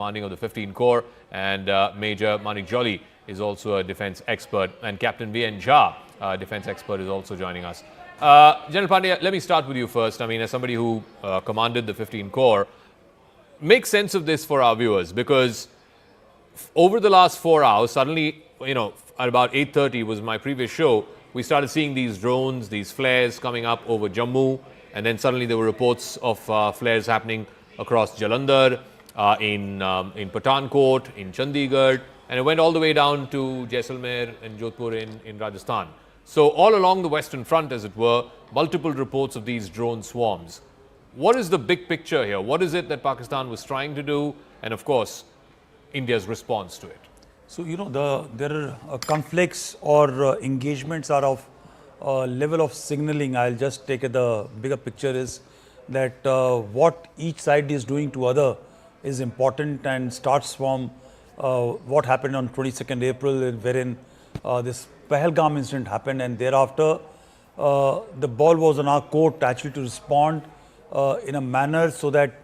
commanding of the 15 Corps, and Major Manik Jolly is also a defense expert, and Captain V.N. Jha, defense expert, is also joining us. General Pandey, let me start with you first. I mean, as somebody who commanded the 15 Corps, make sense of this for our viewers, because over the last 4 hours, suddenly, at about 8:30 was my previous show, we started seeing these drones, these flares coming up over Jammu, and then suddenly there were reports of flares happening across Jalandhar, in Pathankot, in Chandigarh, and it went all the way down to Jaisalmer and Jodhpur in Rajasthan. So all along the Western Front, as it were, multiple reports of these drone swarms. What is the big picture here? What is it that Pakistan was trying to do? And of course, India's response to it. So, there are conflicts or engagements are of level of signaling. I'll just take it, the bigger picture is that what each side is doing to other is important, and starts from what happened on 22nd April, wherein this Pahalgam incident happened, and thereafter the ball was on our court actually to respond in a manner so that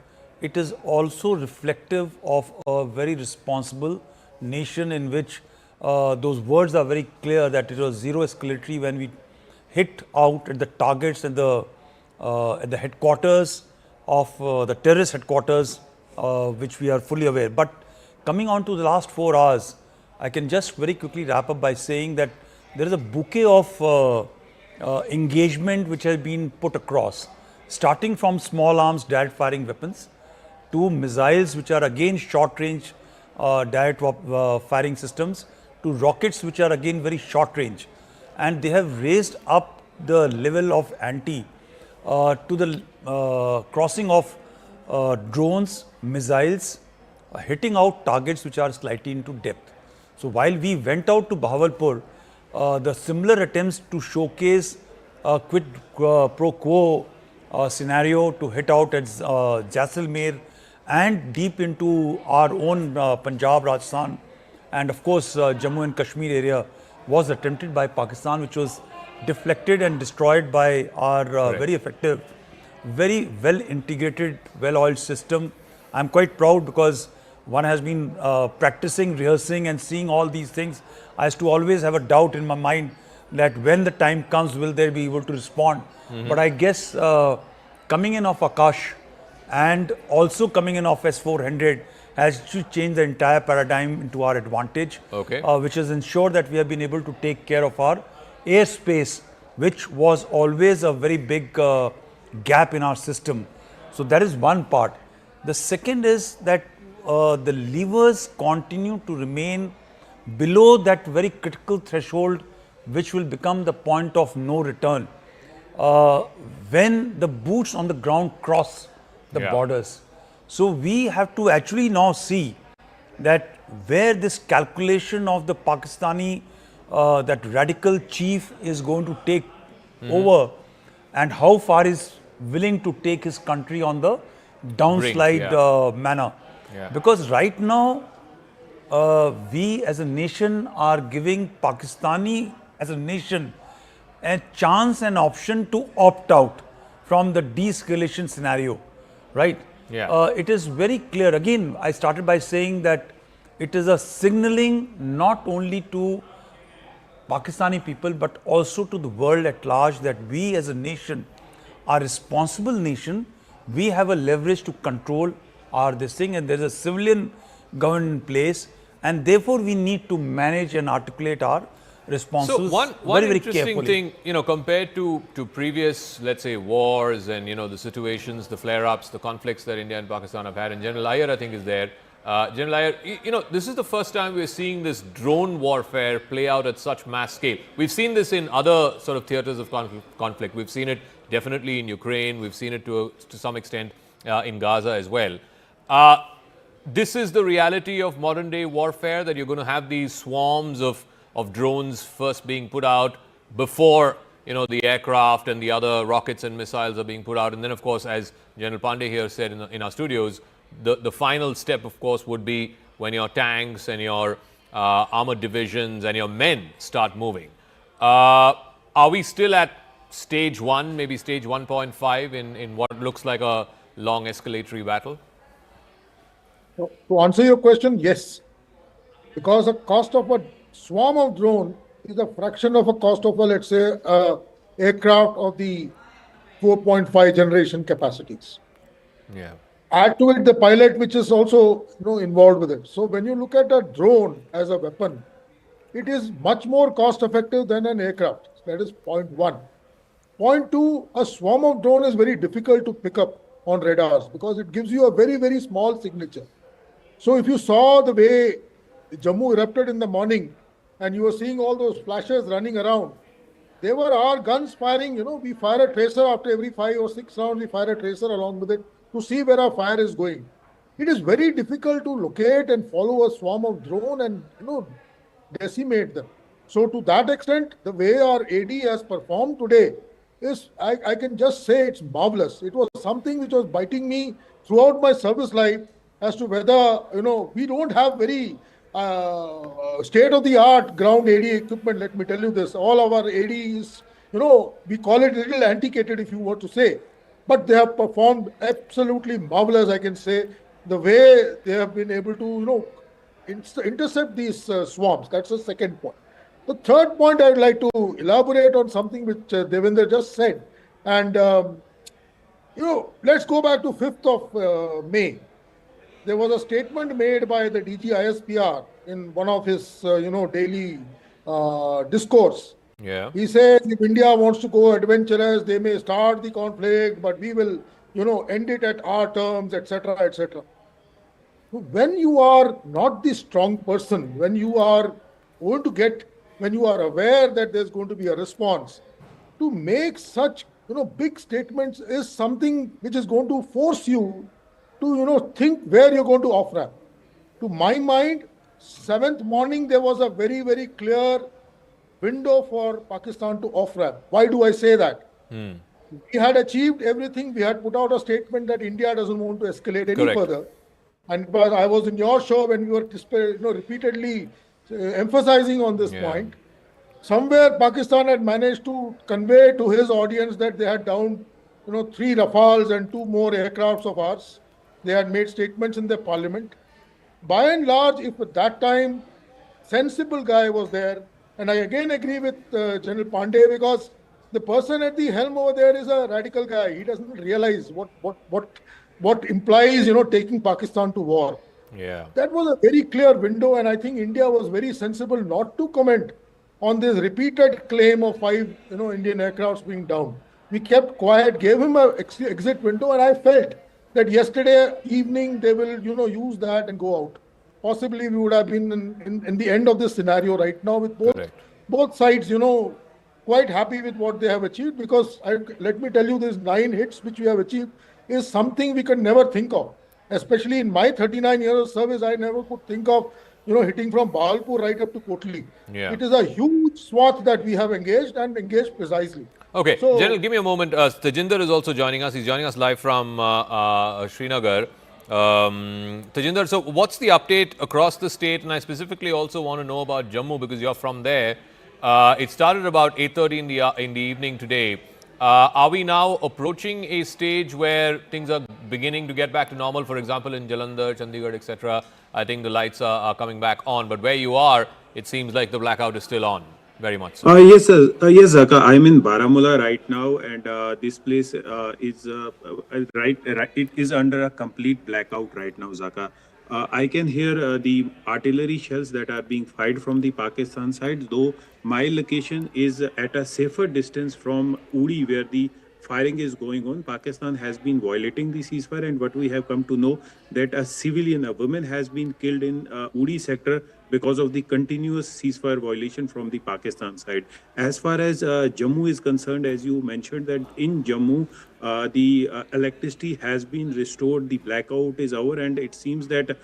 it is also reflective of a very responsible nation, in which those words are very clear that it was zero escalatory when we hit out at the targets and at the headquarters of the terrorist headquarters, which we are fully aware. But coming on to the last 4 hours, I can just very quickly wrap up by saying that there is a bouquet of engagement which has been put across, starting from small arms direct firing weapons to missiles, which are again short range direct firing systems, to rockets, which are again very short range. And they have raised up the level of ante to the crossing of drones, missiles, hitting out targets which are slightly into depth. So while we went out to Bahawalpur, the similar attempts to showcase a quid pro quo scenario to hit out at Jaisalmer and deep into our own Punjab, Rajasthan, and of course Jammu and Kashmir area was attempted by Pakistan, which was deflected and destroyed by our very effective, very well integrated, well oiled system. I'm quite proud because one has been practicing, rehearsing and seeing all these things. I used to always have a doubt in my mind that when the time comes, will they be able to respond? But I guess coming in of Akash and also coming in of S-400 has to change the entire paradigm into our advantage, which has ensured that we have been able to take care of our airspace, which was always a very big gap in our system. So that is one part. The second is that the levers continue to remain below that very critical threshold, which will become the point of no return when the boots on the ground cross the borders. So we have to actually now see that where this calculation of the Pakistani, that radical chief is going to take over, and how far is willing to take his country on the downslide manner. Because right now, we as a nation are giving Pakistani as a nation a chance and option to opt out from the de-escalation scenario, right? It is very clear. Again, I started by saying that it is a signaling not only to Pakistani people but also to the world at large that we as a nation are a responsible nation. We have a leverage to control this thing, and there is a civilian government in place, and therefore we need to manage and articulate our responses. So one very interesting carefully. thing, compared to previous, let's say, wars and the situations, the flare-ups, the conflicts that India and Pakistan have had, and General Iyer, I think, is there. General Iyer, this is the first time we're seeing this drone warfare play out at such mass scale. We've seen this in other sort of theaters of conflict. We've seen it definitely in Ukraine. We've seen it to some extent in Gaza as well. This is the reality of modern day warfare, that you're going to have these swarms of drones first being put out before the aircraft and the other rockets and missiles are being put out. And then, of course, as General Pandey here said in our studios, the final step, of course, would be when your tanks and your armored divisions and your men start moving. Are we still at stage 1, maybe stage 1.5 in what looks like a long escalatory battle? To answer your question, yes, because the cost of a swarm of drone is a fraction of a cost of a, let's say, aircraft of the 4.5 generation capacities. Yeah. Add to it the pilot, which is also involved with it. So when you look at a drone as a weapon, it is much more cost effective than an aircraft. That is point one. Point two, a swarm of drone is very difficult to pick up on radars because it gives you a very, very small signature. So if you saw the way Jammu erupted in the morning and you were seeing all those flashes running around, they were our guns firing. We fire a tracer after every 5 or 6 rounds, we fire a tracer along with it to see where our fire is going. It is very difficult to locate and follow a swarm of drone and decimate them. So to that extent, the way our AD has performed today is, I can just say it's marvelous. It was something which was biting me throughout my service life as to whether, we don't have very state-of-the-art ground AD equipment. Let me tell you this, all of our AD is, we call it a little antiquated if you were to say, but they have performed absolutely marvelous, I can say, the way they have been able to, intercept these swarms. That's the second point. The third point I would like to elaborate on something which Devendra just said. And, let's go back to 5th of May. There was a statement made by the DG ISPR in one of his, daily discourse. Yeah. He says if India wants to go adventurous, they may start the conflict, but we will, end it at our terms, etc., etc. When you are not the strong person, when you are aware that there's going to be a response, to make such, big statements is something which is going to force you to, think where you're going to off ramp. To my mind, 7th morning, there was a very, very clear window for Pakistan to off ramp. Why do I say that? We had achieved everything. We had put out a statement that India doesn't want to escalate any further. And I was in your show when we were repeatedly emphasizing on this point. Somewhere Pakistan had managed to convey to his audience that they had downed 3 Rafales and 2 more aircrafts of ours. They had made statements in their parliament. By and large, if at that time sensible guy was there, and I again agree with General Pandey, because the person at the helm over there is a radical guy. He doesn't realize what implies, taking Pakistan to war. Yeah. That was a very clear window, and I think India was very sensible not to comment on this repeated claim of 5, Indian aircrafts being down. We kept quiet, gave him an exit window, and I felt that yesterday evening they will, use that and go out. Possibly we would have been in the end of this scenario right now with both sides, quite happy with what they have achieved, because let me tell you, these 9 hits which we have achieved is something we could never think of. Especially in my 39 years of service, I never could think of, hitting from Bhalpur right up to Kotli. Yeah. It is a huge swath that we have engaged and engaged precisely. Okay, So, General, give me a moment. Tajinder is also joining us. He's joining us live from Srinagar. Tajinder, so what's the update across the state? And I specifically also want to know about Jammu because you're from there. It started about 8:30 in the evening today. Are we now approaching a stage where things are beginning to get back to normal? For example, in Jalandhar, Chandigarh, etc., I think the lights are coming back on. But where you are, it seems like the blackout is still on. Very much so. Yes, sir. Yes, Zaka. I'm in Baramulla right now, and this place is it is under a complete blackout right now, Zaka. I can hear the artillery shells that are being fired from the Pakistan side, though my location is at a safer distance from Uri, where the firing is going on. Pakistan has been violating the ceasefire, and what we have come to know that a civilian, a woman, has been killed in Uri sector because of the continuous ceasefire violation from the Pakistan side. As far as Jammu is concerned, as you mentioned, that in Jammu, the electricity has been restored, the blackout is over, and it seems that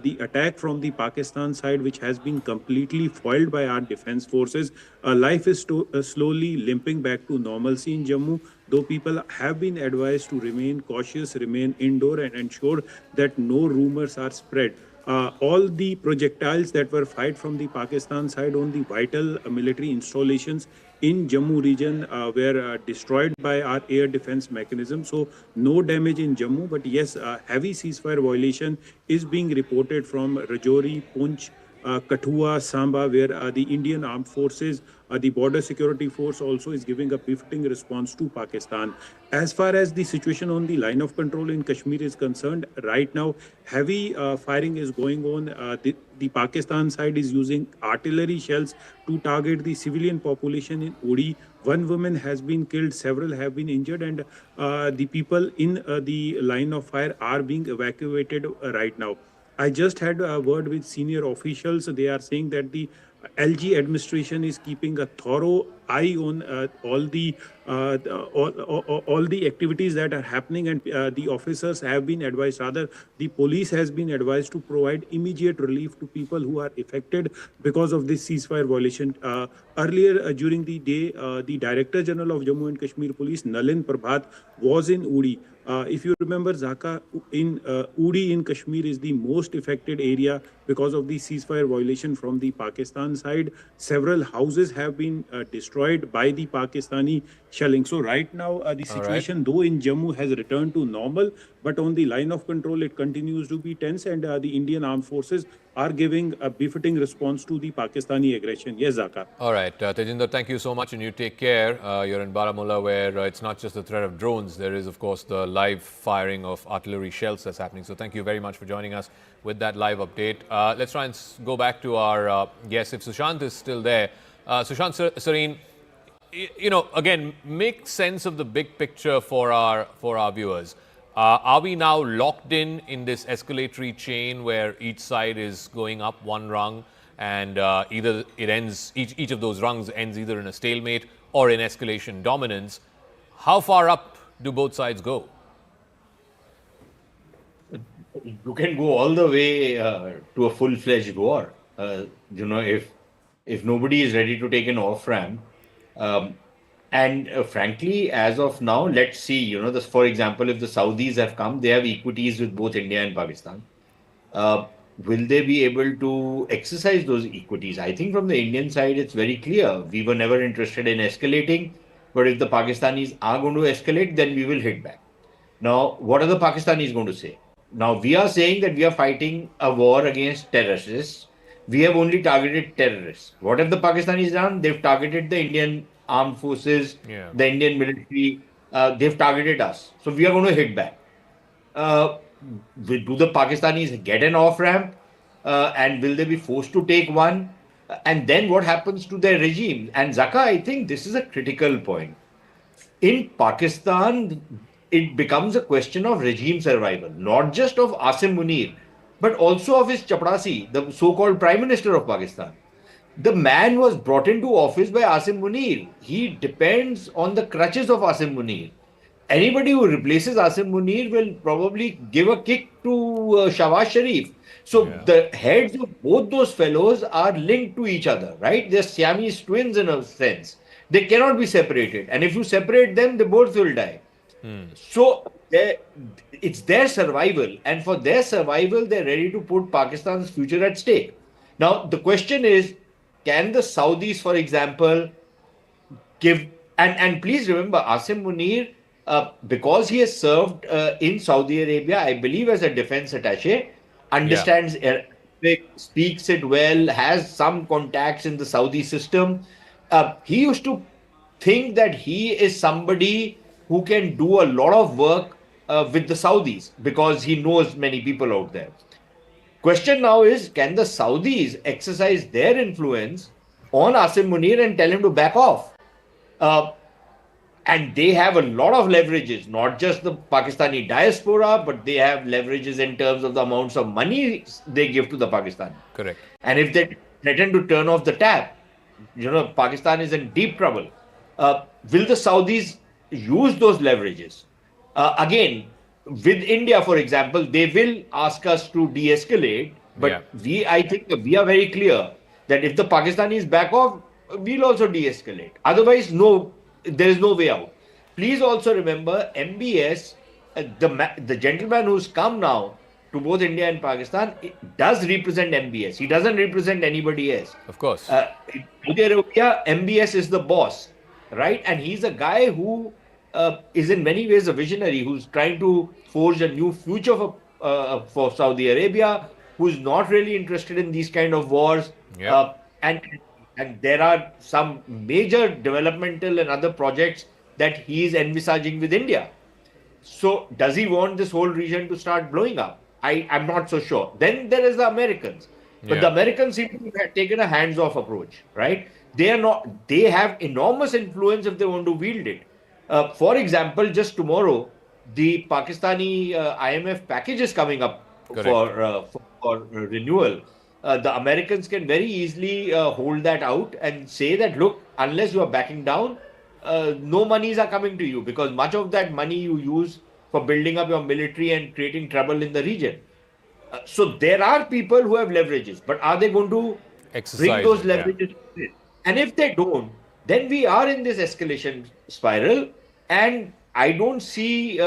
the attack from the Pakistan side, which has been completely foiled by our defense forces, life is slowly limping back to normalcy in Jammu, though people have been advised to remain cautious, remain indoor, and ensure that no rumors are spread. all the projectiles that were fired from the Pakistan side on the vital military installations in Jammu region were destroyed by our air defense mechanism. So no damage in Jammu, but yes, heavy ceasefire violation is being reported from Rajouri, Poonch, Kathua, Samba, where the Indian Armed Forces, the Border Security Force also is giving a befitting response to Pakistan. As far as the situation on the line of control in Kashmir is concerned, right now, heavy firing is going on. The Pakistan side is using artillery shells to target the civilian population in Uri. One woman has been killed, several have been injured, and the people in the line of fire are being evacuated right now. I just had a word with senior officials. They are saying that the LG administration is keeping a thorough eye on all the activities that are happening, and the officers have been advised, rather the police has been advised to provide immediate relief to people who are affected because of this ceasefire violation. Earlier during the day, the Director General of Jammu and Kashmir Police, Nalin Prabhat, was in Uri. If you remember, Zaka, in Uri in Kashmir is the most affected area because of the ceasefire violation from the Pakistan side. Several houses have been destroyed by the Pakistani shelling. So right now, the situation, though in Jammu, has returned to normal, but on the line of control, it continues to be tense, and the Indian Armed Forces are giving a befitting response to the Pakistani aggression. Yes, Zaka. All right, Tejinder, thank you so much, and you take care. You're in Baramulla, where it's not just the threat of drones. There is, of course, the live firing of artillery shells that's happening. So thank you very much for joining us with that live update. Let's try and go back to our guest, if Sushant is still there. Sushant Sareen, again, make sense of the big picture for our viewers. Are we now locked in this escalatory chain where each side is going up one rung, and either it ends, each of those rungs ends either in a stalemate or in escalation dominance? How far up do both sides go? You can go all the way to a full-fledged war. If nobody is ready to take an off-ramp, and frankly, as of now, let's see, for example, if the Saudis have come, they have equities with both India and Pakistan. Will they be able to exercise those equities? I think from the Indian side, it's very clear. We were never interested in escalating, but if the Pakistanis are going to escalate, then we will hit back. Now, what are the Pakistanis going to say? Now, we are saying that we are fighting a war against terrorists. We have only targeted terrorists. What have the Pakistanis done? They've targeted the Indian armed forces, the Indian military. They've targeted us. So we are going to hit back. Do the Pakistanis get an off-ramp? And will they be forced to take one? And then what happens to their regime? And Zaka, I think this is a critical point. In Pakistan, it becomes a question of regime survival, not just of Asim Munir, but also of his chaprasi, the so-called Prime Minister of Pakistan. The man was brought into office by Asim Munir. He depends on the crutches of Asim Munir. Anybody who replaces Asim Munir will probably give a kick to Shahbaz Sharif. So the heads of both those fellows are linked to each other, right? They're Siamese twins in a sense. They cannot be separated. And if you separate them, they both will die. So it's their survival. And for their survival, they're ready to put Pakistan's future at stake. Now, the question is, can the Saudis, for example, give... And please remember, Asim Munir, because he has served in Saudi Arabia, I believe as a defense attaché, understands Arabic, speaks it well, has some contacts in the Saudi system. He used to think that he is somebody who can do a lot of work with the Saudis because he knows many people out there. Question now is, can the Saudis exercise their influence on Asim Munir and tell him to back off? And they have a lot of leverages, not just the Pakistani diaspora, but they have leverages in terms of the amounts of money they give to the Pakistani. Correct. And if they threaten to turn off the tap, Pakistan is in deep trouble. Will the Saudis use those leverages? Again, with India, for example, they will ask us to de-escalate, but I think we are very clear that if the Pakistanis back off, we'll also de-escalate. Otherwise, no, there is no way out. Please also remember, MBS, the gentleman who's come now, to both India and Pakistan, it does represent MBS. He doesn't represent anybody else. Of course. In Saudi Arabia, MBS is the boss, right? And he's a guy who is in many ways a visionary, who's trying to forge a new future for Saudi Arabia, who's not really interested in these kind of wars. Yeah. And there are some major developmental and other projects that he is envisaging with India. So does he want this whole region to start blowing up? I'm not so sure. Then there is the Americans. But Yeah. the Americans seem to have taken a hands-off approach, right? They have enormous influence if they want to wield it. For example, just tomorrow, the Pakistani IMF package is coming up Correct. for renewal. The Americans can very easily hold that out and say that, look, unless you are backing down, no monies are coming to you, because much of that money you use for building up your military and creating trouble in the region. So there are people who have leverages, but are they going to bring those Exercise it, yeah. leverages? And if they don't, then we are in this escalation spiral, and I don't see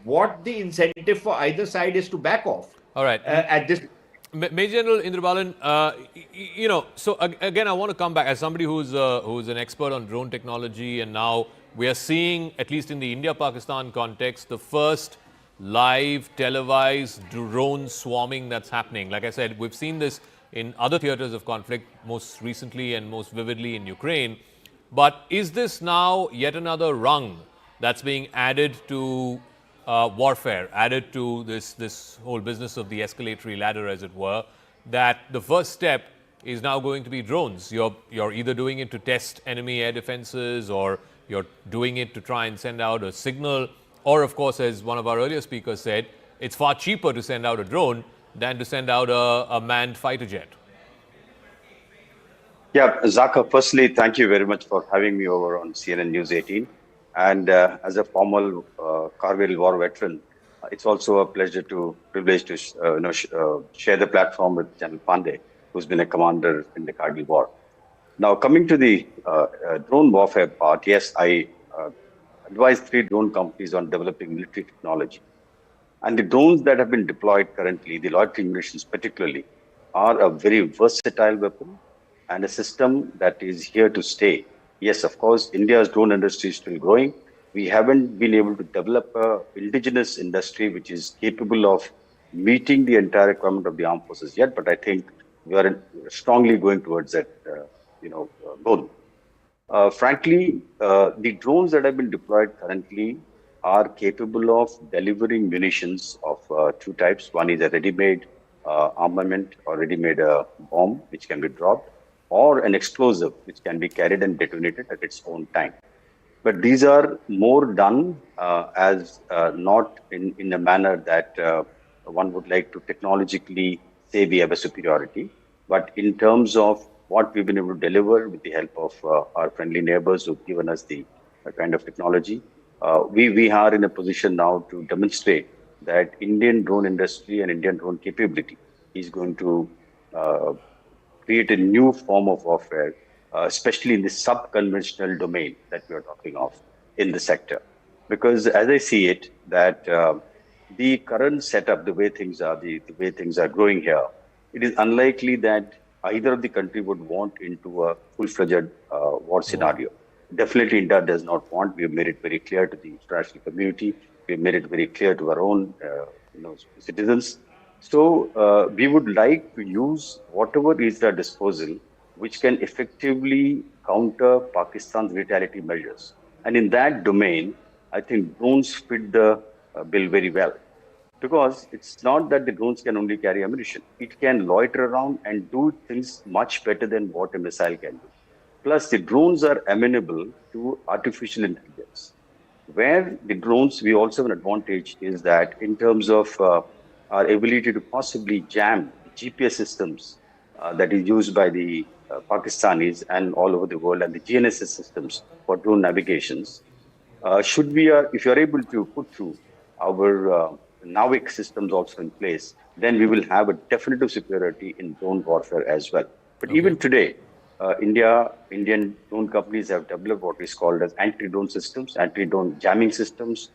what the incentive for either side is to back off. All right. At this. Major General Indrabalan, so again, I want to come back as somebody who's an expert on drone technology, and now we are seeing, at least in the India-Pakistan context, the first live televised drone swarming that's happening. Like I said, we've seen this in other theaters of conflict, most recently and most vividly in Ukraine. But is this now yet another rung that's being added to warfare, added to this whole business of the escalatory ladder, as it were, that the first step is now going to be drones? You're either doing it to test enemy air defenses, or you're doing it to try and send out a signal, or of course, as one of our earlier speakers said, it's far cheaper to send out a drone than to send out a manned fighter jet. Yeah, Zaka, firstly, thank you very much for having me over on CNN News 18. And as a former Kargil war veteran, it's also a privilege to share the platform with General Pandey, who's been a commander in the Kargil war. Now, coming to the drone warfare part, yes, I advise 3 drone companies on developing military technology. And the drones that have been deployed currently, the loitering munitions particularly, are a very versatile weapon and a system that is here to stay. Yes, of course, India's drone industry is still growing. We haven't been able to develop an indigenous industry which is capable of meeting the entire requirement of the armed forces yet, but I think we are strongly going towards that goal. Frankly, the drones that have been deployed currently are capable of delivering munitions of 2 types. One is a ready-made armament or ready-made bomb, which can be dropped, or an explosive, which can be carried and detonated at its own time. But these are more done as not in a manner that one would like to technologically say we have a superiority, but in terms of what we've been able to deliver with the help of our friendly neighbors who've given us the kind of technology. We are in a position now to demonstrate that Indian drone industry and Indian drone capability is going to create a new form of warfare, especially in the sub-conventional domain that we are talking of in the sector. Because as I see it, that the current setup, the way things are growing here, it is unlikely that either of the country would want into a full-fledged war scenario. Definitely India does not want. We have made it very clear to the international community. We have made it very clear to our own citizens. So we would like to use whatever is at our disposal, which can effectively counter Pakistan's retaliatory measures. And in that domain, I think drones fit the bill very well. Because it's not that the drones can only carry ammunition. It can loiter around and do things much better than what a missile can do. Plus, the drones are amenable to artificial intelligence. Where the drones, we also have an advantage is that in terms of our ability to possibly jam GPS systems that is used by the Pakistanis and all over the world, and the GNSS systems for drone navigations, if you are able to put through our NAVIC systems also in place, then we will have a definitive superiority in drone warfare as well. But even today, Indian drone companies have developed what is called as anti-drone systems, anti-drone jamming systems,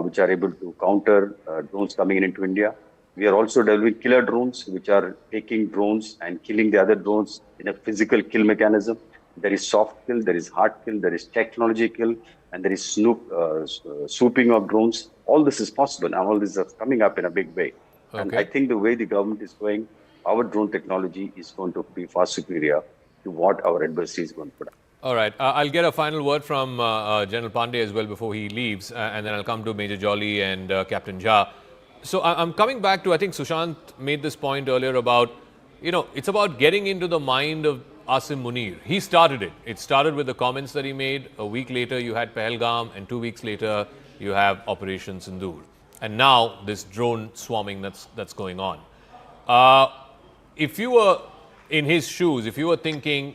which are able to counter drones coming into India. We are also developing killer drones, which are taking drones and killing the other drones in a physical kill mechanism. There is soft kill, there is hard kill, there is technology kill, and there is swooping of drones. All this is possible, and all this is coming up in a big way. And I think the way the government is going, our drone technology is going to be far superior to what our adversary is going to put up. All right. I'll get a final word from General Pandey as well before he leaves, and then I'll come to Major Jolly and Captain Jha. So I'm coming back to, I think Sushant made this point earlier about, it's about getting into the mind of Asim Munir. He started it. It started with the comments that he made. A week later, you had Pahalgam, and 2 weeks later, you have Operation Sindoor. And now, this drone swarming that's going on. If you were in his shoes, if you were thinking,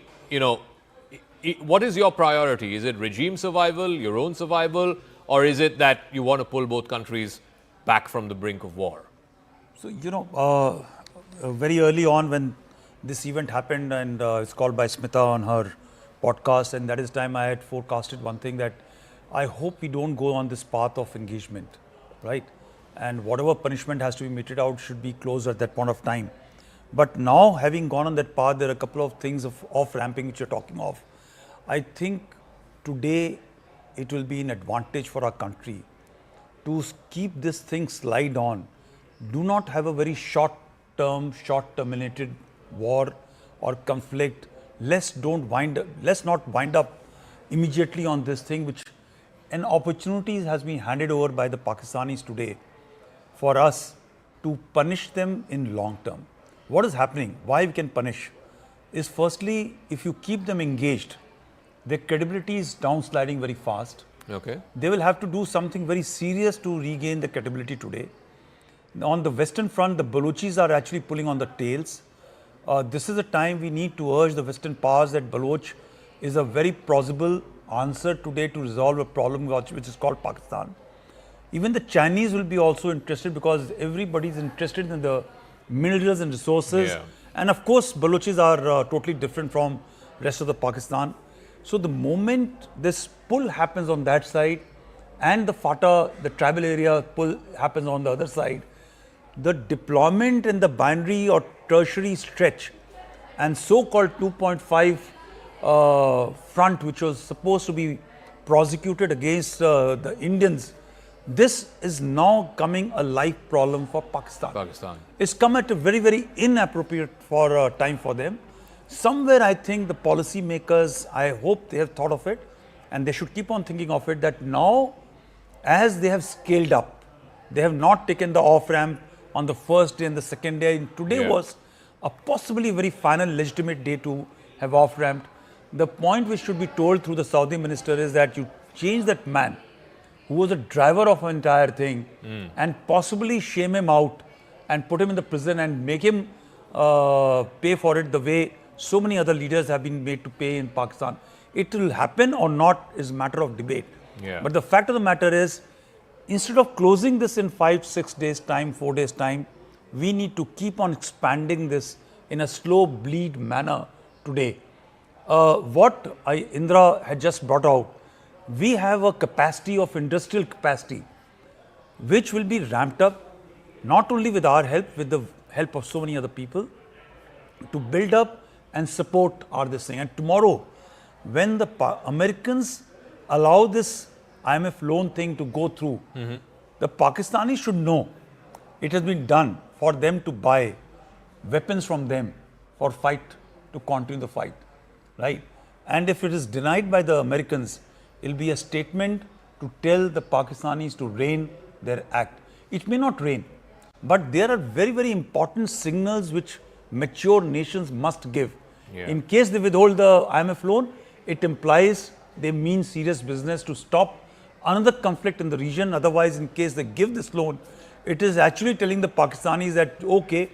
what is your priority? Is it regime survival, your own survival, or is it that you want to pull both countries back from the brink of war? So, very early on when this event happened, and it's called by Smita on her podcast, and that is time I had forecasted one thing, that I hope we don't go on this path of engagement, right? And whatever punishment has to be meted out should be closed at that point of time. But now, having gone on that path, there are a couple of things of off-ramping which you're talking of. I think today it will be an advantage for our country to keep this thing slide on. Do not have a very short-term, short-terminated war or conflict. Let's not wind up immediately on this thing, which an opportunity has been handed over by the Pakistanis today for us to punish them in long term. What is happening? Why we can punish is, firstly, if you keep them engaged, their credibility is downsliding very fast. Okay. They will have to do something very serious to regain the credibility today. On the Western front, the Balochis are actually pulling on the tails. This is a time we need to urge the Western powers that Baloch is a very plausible answer today to resolve a problem which is called Pakistan. Even the Chinese will be also interested, because everybody is interested in the minerals and resources. Yeah. And of course, Balochis are totally different from rest of the Pakistan. So the moment this pull happens on that side, and the FATA, the tribal area pull happens on the other side, the deployment in the binary or tertiary stretch and so-called 2.5 front, which was supposed to be prosecuted against the Indians, this is now coming a life problem for Pakistan. It's come at a very, very inappropriate time for them. Somewhere I think the policy makers, I hope they have thought of it, and they should keep on thinking of it, that now as they have scaled up, they have not taken the off-ramp on the first day and the second day. And today was a possibly very final legitimate day to have off-ramped. The point which should be told through the Saudi minister is that you change that man who was a driver of an entire thing and possibly shame him out and put him in the prison and make him pay for it the way so many other leaders have been made to pay in Pakistan. It will happen or not is a matter of debate. But the fact of the matter is, instead of closing this in 5-6 days time, 4 days time, we need to keep on expanding this in a slow bleed manner today. What Indra had just brought out, we have a capacity of industrial capacity which will be ramped up not only with our help, with the help of so many other people, to build up and support this thing. And tomorrow, when the Americans allow this IMF loan thing to go through, the Pakistanis should know it has been done for them to buy weapons from them for fight, to continue the fight, right? And if it is denied by the Americans, it will be a statement to tell the Pakistanis to rein their act. It may not rein, but there are very, very important signals which mature nations must give. In case they withhold the IMF loan, it implies they mean serious business to stop another conflict in the region. Otherwise, in case they give this loan, it is actually telling the Pakistanis that, okay,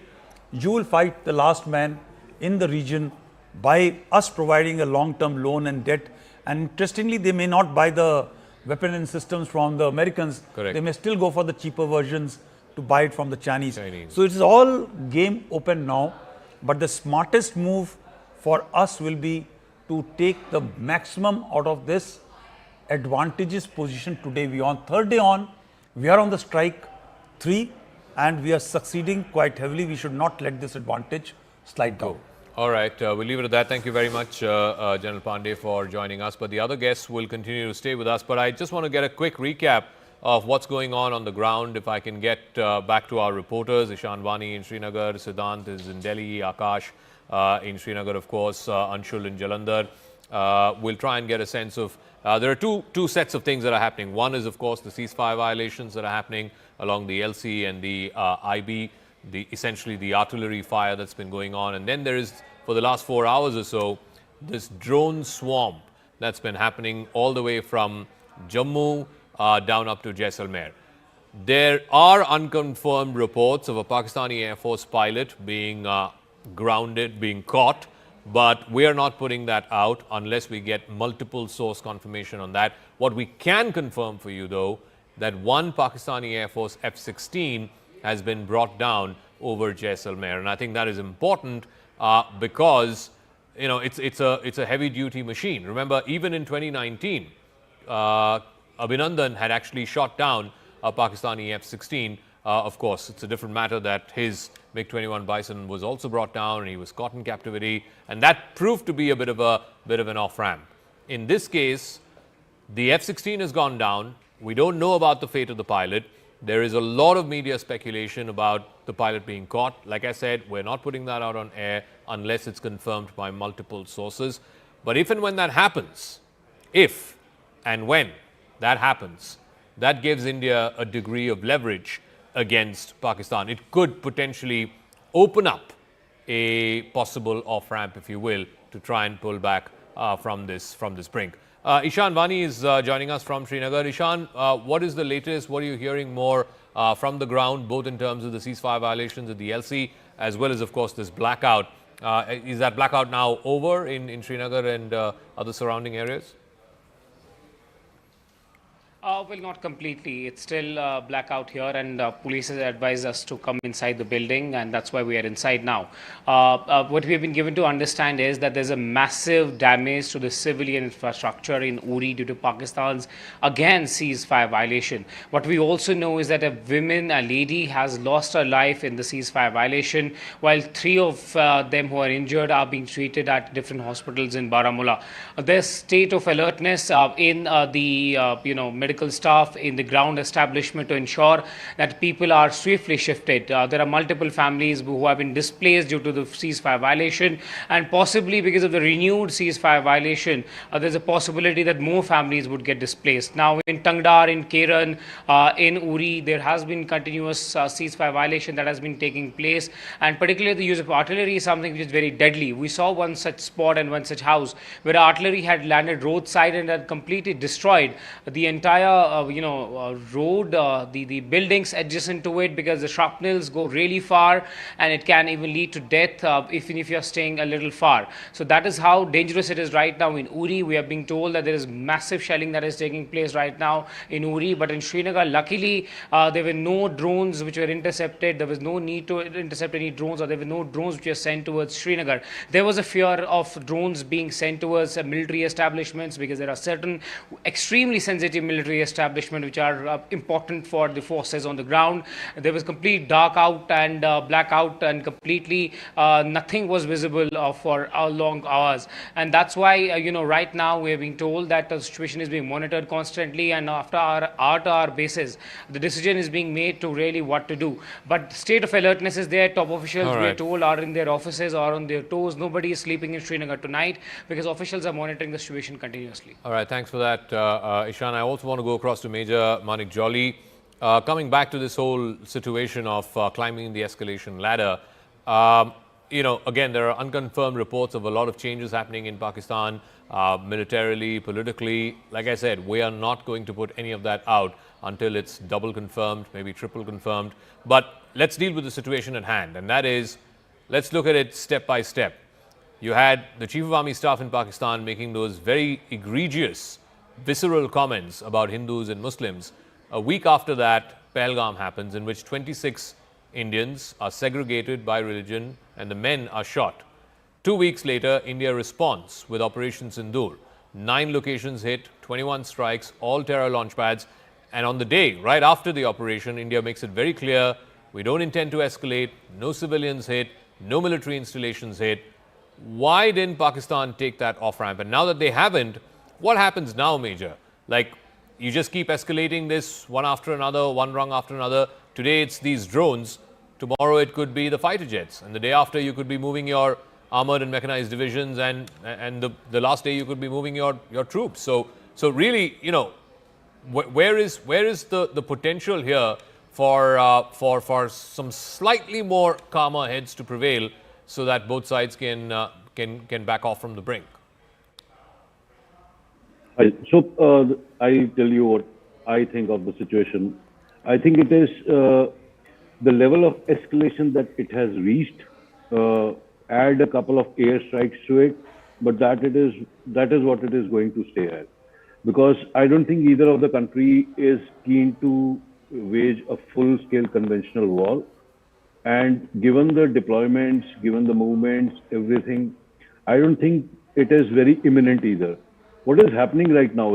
you will fight the last man in the region by us providing a long-term loan and debt. And interestingly, they may not buy the weapon and systems from the Americans. They may still go for the cheaper versions to buy it from the Chinese. So it is all game open now. But the smartest move for us will be to take the maximum out of this advantageous position today. We are on third day on, we are on the strike 3, and we are succeeding quite heavily. We should not let this advantage slide down. All right, we'll leave it at that. Thank you very much, General Pandey, for joining us. But the other guests will continue to stay with us. But I just want to get a quick recap of what's going on the ground. If I can get back to our reporters, Ishan Vani in Srinagar, Siddhant is in Delhi, Akash in Srinagar, of course, Anshul in Jalandhar. We'll try and get a sense of, there are two sets of things that are happening. One is, of course, the ceasefire violations that are happening along the LC and the IB, essentially the artillery fire that's been going on. And then there is, for the last 4 hours or so, this drone swarm that's been happening all the way from Jammu down up to Jaisalmer. There are unconfirmed reports of a Pakistani Air Force pilot being grounded, being caught, but we are not putting that out unless we get multiple source confirmation on that. What we can confirm for you, though, that one Pakistani Air Force F-16 has been brought down over Jaisalmer, and I think that is important because it's a heavy-duty machine. Remember, even in 2019, Abhinandan had actually shot down a Pakistani F-16. Of course, it's a different matter that his MiG-21 Bison was also brought down and he was caught in captivity, and that proved to be a bit of an off-ramp. In this case, the F-16 has gone down. We don't know about the fate of the pilot. There is a lot of media speculation about the pilot being caught. Like I said, we're not putting that out on air unless it's confirmed by multiple sources. But if and when that happens, if and when that happens, that gives India a degree of leverage against Pakistan. It could potentially open up a possible off-ramp, if you will, to try and pull back from this brink. Ishan Vani is joining us from Srinagar. Ishan, what is the latest? What are you hearing more from the ground, both in terms of the ceasefire violations at the LC, as well as, of course, this blackout? Is that blackout now over in Srinagar and other surrounding areas? Well, not completely. It's still blackout here, and police has advised us to come inside the building, and that's why we are inside now. What we have been given to understand is that there's a massive damage to the civilian infrastructure in Uri due to Pakistan's, again, ceasefire violation. What we also know is that a lady has lost her life in the ceasefire violation, while 3 of them who are injured are being treated at different hospitals in Baramulla. There's state of alertness in the medical staff in the ground establishment to ensure that people are swiftly shifted. There are multiple families who have been displaced due to the ceasefire violation, and possibly because of the renewed ceasefire violation, there's a possibility that more families would get displaced. Now, in Tangdar, in Keran, in Uri, there has been continuous ceasefire violation that has been taking place, and particularly the use of artillery is something which is very deadly. We saw one such spot and one such house where artillery had landed roadside and had completely destroyed the entire road, the buildings adjacent to it, because the shrapnels go really far and it can even lead to death even if you're staying a little far. So that is how dangerous it is right now in Uri. We are being told that there is massive shelling that is taking place right now in Uri, but in Srinagar, luckily, there were no drones which were intercepted. There was no need to intercept any drones, or there were no drones which were sent towards Srinagar. There was a fear of drones being sent towards military establishments, because there are certain extremely sensitive military establishments which are important for the forces on the ground. There was complete dark out and blackout, and completely nothing was visible for long hours. And that's why, right now we are being told that the situation is being monitored constantly, and after our hour-to-hour basis, the decision is being made to really what to do. But state of alertness is there. Top officials, we are told, are in their offices or on their toes. Nobody is sleeping in Srinagar tonight, because officials are monitoring the situation continuously. All right, thanks for that, Ishan. I also want to go across to Major Manik Jolly. Coming back to this whole situation of climbing the escalation ladder, again, there are unconfirmed reports of a lot of changes happening in Pakistan, militarily, politically. Like I said, we are not going to put any of that out until it's double confirmed, maybe triple confirmed. But let's deal with the situation at hand, and that is, let's look at it step by step. You had the Chief of Army Staff in Pakistan making those very egregious, visceral comments about Hindus and Muslims. A week after that, Pahalgam happens, in which 26 Indians are segregated by religion and the men are shot. 2 weeks later, India responds with Operation Sindoor. 9 locations hit, 21 strikes, all terror launch pads. And on the day, right after the operation, India makes it very clear, we don't intend to escalate, no civilians hit, no military installations hit. Why didn't Pakistan take that off-ramp? And now that they haven't, what happens now, Major? Like, you just keep escalating this one after another, one rung after another. Today it's these drones. Tomorrow it could be the fighter jets. And the day after you could be moving your armored and mechanized divisions. And the last day you could be moving your troops. So really, you know, where is the potential here for some slightly more calmer heads to prevail so that both sides can back off from the brink? So I tell you what I think of the situation. I think it is the level of escalation that it has reached. Add a couple of airstrikes to it, but that is what it is going to stay at. Because I don't think either of the country is keen to wage a full-scale conventional war. And given the deployments, given the movements, everything, I don't think it is very imminent either. What is happening right now